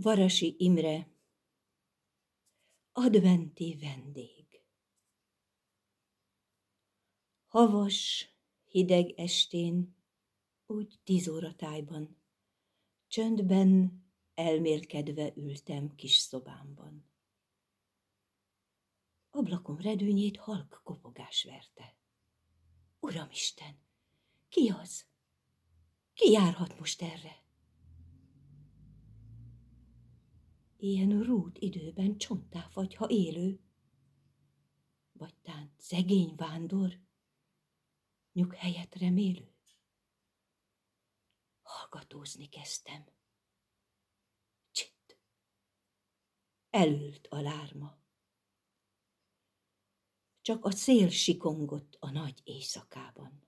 Varasi Imre, adventi vendég. Havas, hideg estén, úgy 10 óra tájban, csöndben elmélkedve ültem kis szobámban. Ablakom redőnyét halk kopogás verte. Uramisten, ki az? Ki járhat most erre? Ilyen rút időben csontáfagy, ha élő, vagy tán szegény vándor, nyughelyet remélő. Hallgatózni kezdtem. Csitt! Elült a lárma. Csak a szél sikongott a nagy éjszakában.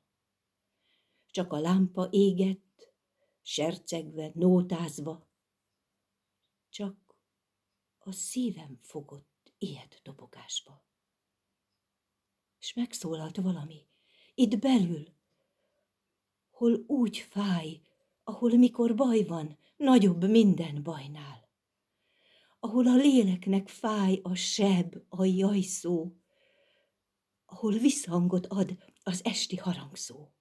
Csak a lámpa égett, sercegve, nótázva. Csak a szívem fogott ijed dobogásba. És megszólalt valami, itt belül, hol úgy fáj, ahol mikor baj van, nagyobb minden bajnál. Ahol a léleknek fáj a seb, a jajszó, ahol visszhangot ad az esti harangszó.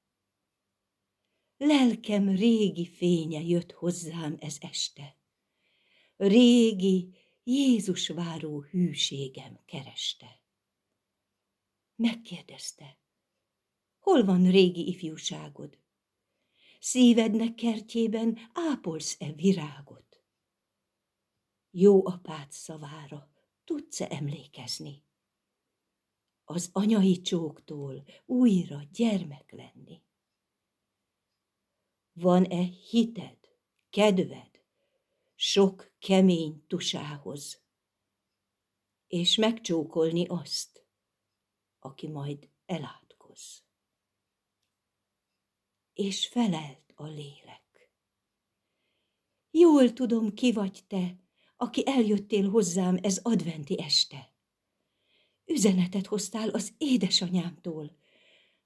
Lelkem régi fénye jött hozzám ez este. Régi, Jézus váró hűségem kereste. Megkérdezte, hol van régi ifjúságod? Szívednek kertjében ápolsz-e virágot? Jó apád szavára tudsz-e emlékezni? Az anyai csóktól újra gyermek lenni. Van-e hited, kedved sok kemény tusához, és megcsókolni azt, aki majd elátkoz? És felelt a lélek. Jól tudom, ki vagy te, aki eljöttél hozzám ez adventi este. Üzenetet hoztál az édesanyámtól,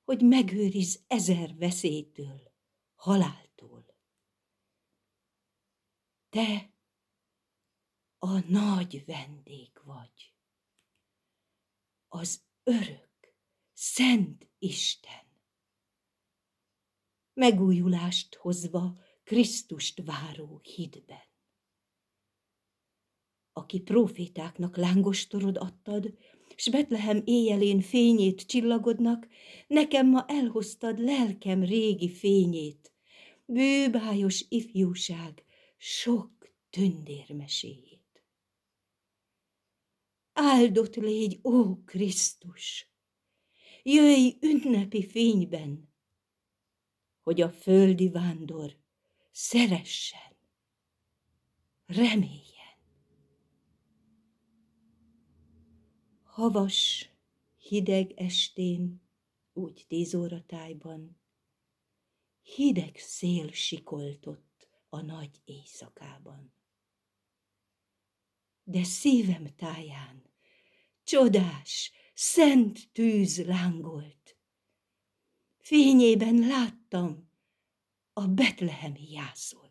hogy megőrizz 1000 veszélytől, haláltól. Te a nagy vendég vagy, az örök, szent Isten. Megújulást hozva Krisztust váró hitben. Aki prófétáknak lángostorod adtad, s Betlehem éjjelén fényét csillagodnak, nekem ma elhoztad lelkem régi fényét, bőbájos ifjúság sok tündérmeséjét. Áldott légy, ó Krisztus! Jöjj ünnepi fényben, hogy a földi vándor szeressen, reméljen. Havas, hideg estén, úgy 10 óra tájban, hideg szél sikoltott a nagy éjszakában. De szívem táján csodás, szent tűz lángolt. Fényében láttam a betlehemi jászolt.